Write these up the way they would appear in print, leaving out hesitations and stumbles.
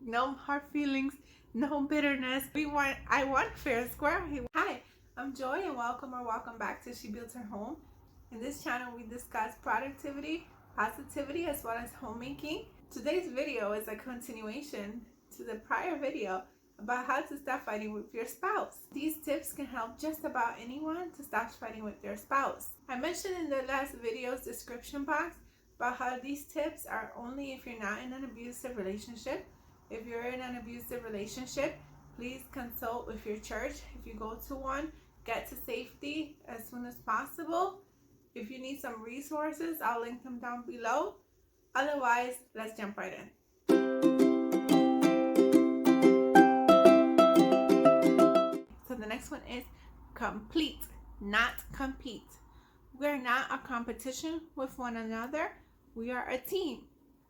No hard feelings, no bitterness. I want fair and square. Hi, I'm Joy and welcome back to She Builds Her Home. In this channel we discuss productivity, positivity, as well as homemaking. Today's video is a continuation to the prior video about how to stop fighting with your spouse. These tips can help just about anyone to stop fighting with their spouse. I mentioned in the last video's description box about how these tips are only if you're not in an abusive relationship. If you're in an abusive relationship, please consult with your church. If you go to one, get to safety as soon as possible. If you need some resources, I'll link them down below. Otherwise, let's jump right in. So the next one is complete, not compete. We're not a competition with one another. We are a team.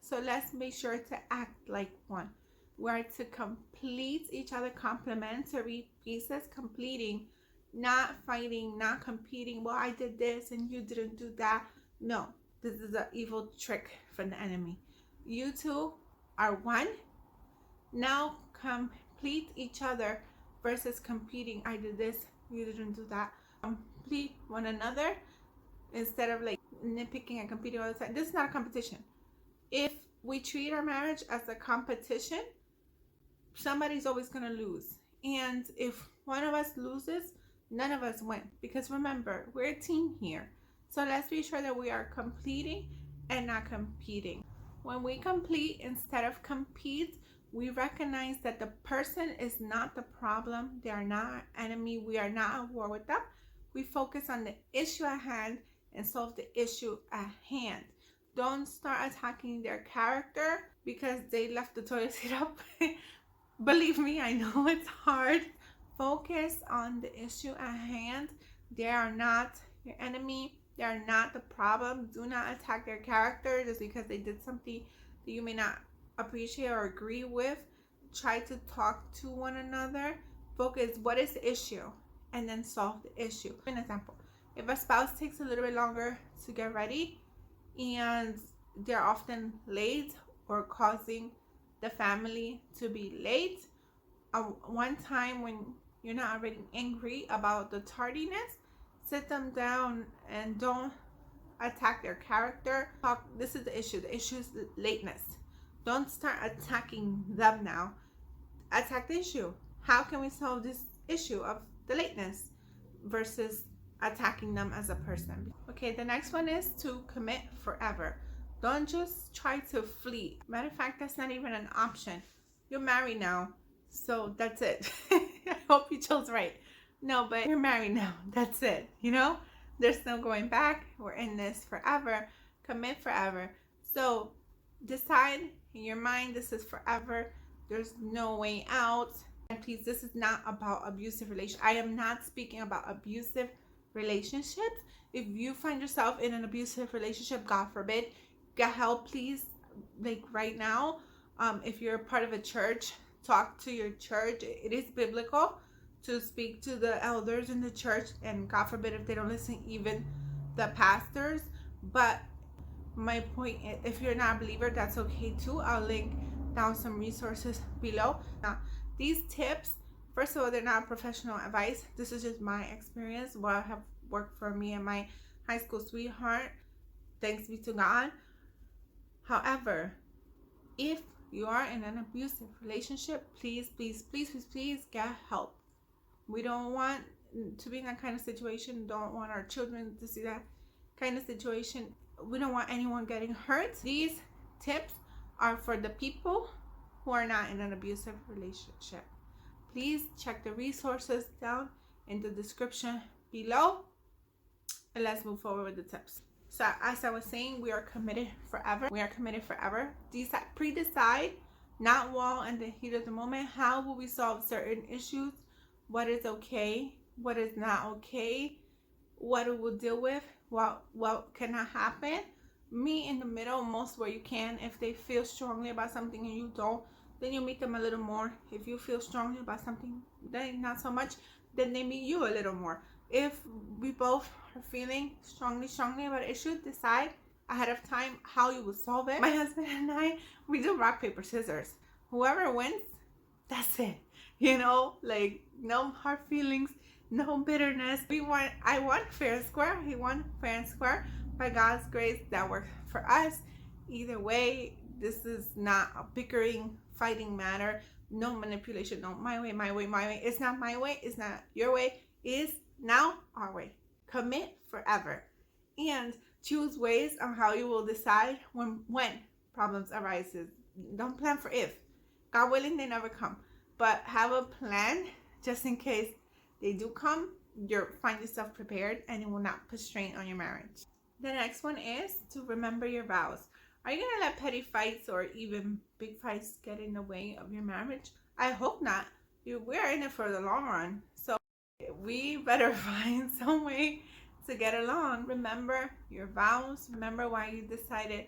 So let's make sure to act like one. We're to complete each other, complementary pieces, completing, not fighting, not competing. Well, I did this and you didn't do that. No, this is an evil trick from the enemy. You two are one. Now complete each other versus competing. I did this, you didn't do that. Complete one another instead of like nitpicking and competing all the time. This is not a competition. If we treat our marriage as a competition, somebody's always going to lose. And if one of us loses, none of us win. Because remember, we're a team here. So let's be sure that we are completing and not competing. When we complete instead of compete, we recognize that the person is not the problem. They are not our enemy. We are not at war with them. We focus on the issue at hand and solve the issue at hand. Don't start attacking their character because they left the toilet seat up. Believe me, I know it's hard. Focus on the issue at hand. They are not your enemy. They are not the problem. Do not attack their character just because they did something that you may not appreciate or agree with. Try to talk to one another. Focus, what is the issue? And then solve the issue. For an example, if a spouse takes a little bit longer to get ready and they're often late or causing the family to be late, one time when you're not already angry about the tardiness, sit them down and don't attack their character. This is the issue. The issue is the lateness. Don't start attacking them now. Attack the issue. How can we solve this issue of the lateness versus attacking them as a person? Okay, the next one is to commit forever. Don't just try to flee. Matter of fact, that's not even an option. You're married now, so that's it. I hope you chose right. No, but you're married now. That's it. You know, there's no going back. We're in this forever. Commit forever. So decide in your mind, this is forever. There's no way out. And please, this is not about abusive relationships. I am not speaking about abusive relationships. If you find yourself in an abusive relationship, God forbid, get help, please. Like right now, if you're part of a church, talk to your church. It is biblical to speak to the elders in the church, and God forbid if they don't listen, even the pastors. But my point is, if you're not a believer, that's okay too. I'll link down some resources below. Now, these tips, first of all, they're not professional advice. This is just my experience, what have worked for me and my high school sweetheart. Thanks be to God. However, if you are in an abusive relationship, please get help. We don't want to be in that kind of situation. Don't want our children to see that kind of situation. We don't want anyone getting hurt. These tips are for the people who are not in an abusive relationship. Please check the resources down in the description below, and let's move forward with the tips. So as I was saying, we are committed forever. We are committed forever. Pre-decide, not while in the heat of the moment. How will we solve certain issues? What is okay? What is not okay? What we will deal with? What cannot happen? Meet in the middle most where you can. If they feel strongly about something and you don't, then you meet them a little more. If you feel strongly about something, then not so much, then they meet you a little more. If we both are feeling strongly about an issue, decide ahead of time how you will solve it. My husband and I, we do rock, paper, scissors. whoever wins, that's it. You know, like no hard feelings, no bitterness. I want fair and square. He won fair and square. By God's grace, that worked for us. Either way, this is not a bickering, fighting matter. No manipulation. No, my way, my way, my way. It's not my way. It's not your way. It's now our way. Commit forever. And choose ways on how you will decide when problems arises. Don't plan for if. God willing, they never come. But have a plan just in case they do come. Find yourself prepared and it will not put strain on your marriage. The next one is to remember your vows. Are you going to let petty fights or even big fights get in the way of your marriage? I hope not. We're in it for the long run. So we better find some way to get along. Remember your vows. Remember why you decided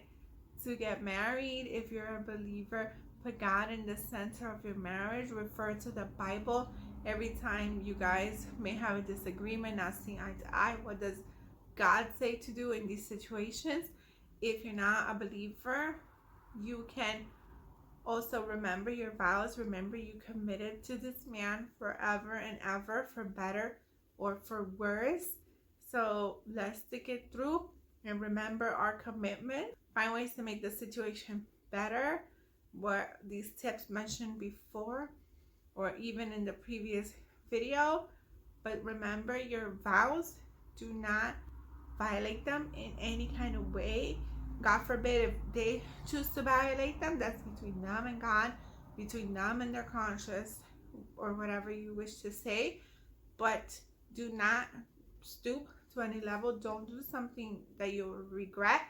to get married. If you're a believer, put God in the center of your marriage. Refer to the Bible. Every time you guys may have a disagreement, not seeing eye to eye, what does God say to do in these situations? If you're not a believer, you can also remember your vows. Remember you committed to this man forever and ever, for better or for worse. So let's stick it through and remember our commitment. Find ways to make the situation better. What these tips mentioned before or even in the previous video. But remember your vows. Do not violate them in any kind of way. God forbid if they choose to violate them, that's between them and God, between them and their conscience, or whatever you wish to say. But do not stoop to any level. Don't do something that you'll regret.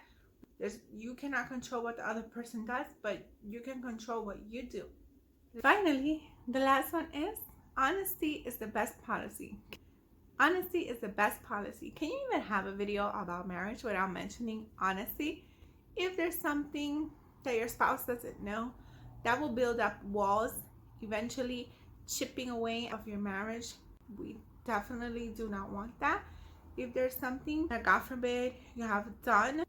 You cannot control what the other person does, but you can control what you do. Finally, the last one is honesty is the best policy. Honesty is the best policy. Can you even have a video about marriage without mentioning honesty? If there's something that your spouse doesn't know, that will build up walls, eventually chipping away of your marriage. We definitely do not want that. If there's something that, God forbid, you have done,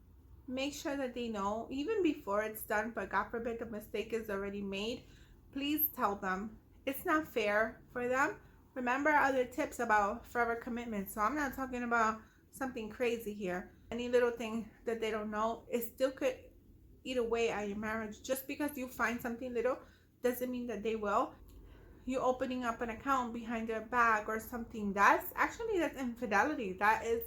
make sure that they know, even before it's done, but God forbid the mistake is already made, please tell them. It's not fair for them. Remember other tips about forever commitment. So I'm not talking about something crazy here. Any little thing that they don't know, it still could eat away at your marriage. Just because you find something little doesn't mean that they will. You opening up an account behind their back or something, that's infidelity. That is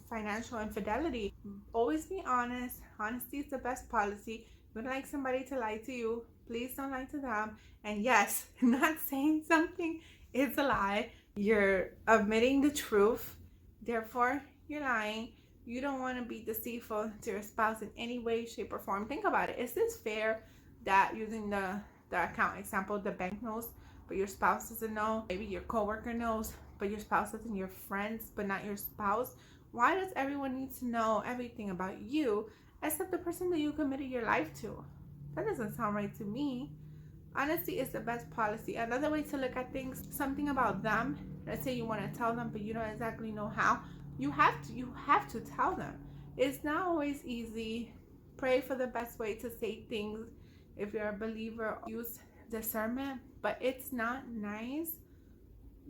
financial infidelity. Always be honest. Honesty is the best policy. You would like somebody to lie to you, please don't lie to them. And yes, not saying something is a lie. You're admitting the truth, therefore you're lying. You don't want to be deceitful to your spouse in any way, shape, or form. Think about it. Is this fair that, using the account example, the bank knows but your spouse doesn't know? Maybe your coworker knows but your spouse doesn't, your friends but not your spouse. Why does everyone need to know everything about you except the person that you committed your life to? That doesn't sound right to me. Honesty is the best policy. Another way to look at things, something about them. Let's say you want to tell them but you don't exactly know how. You have to tell them. It's not always easy. Pray for the best way to say things. If you're a believer, use discernment. But it's not nice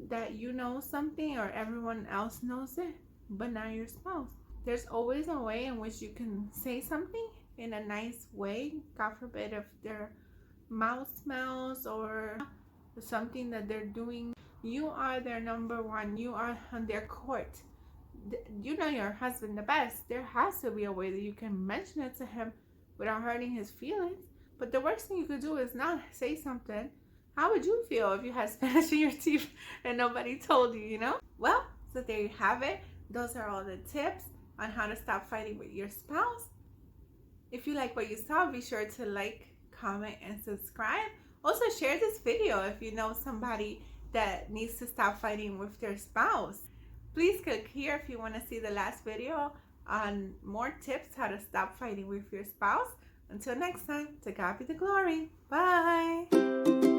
that you know something or everyone else knows it, but not your spouse. There's always a way in which you can say something in a nice way. God forbid if their mouth smells or something that they're doing. You are their number one. You are on their court. You know your husband the best. There has to be a way that you can mention it to him without hurting his feelings. But the worst thing you could do is not say something. How would you feel if you had Spanish in your teeth and nobody told you, you know? Well, so there you have it. Those are all the tips on how to stop fighting with your spouse. If you like what you saw, be sure to like, comment, and subscribe. Also, share this video if you know somebody that needs to stop fighting with their spouse. Please click here if you want to see the last video on more tips how to stop fighting with your spouse. Until next time, to God be the glory. Bye.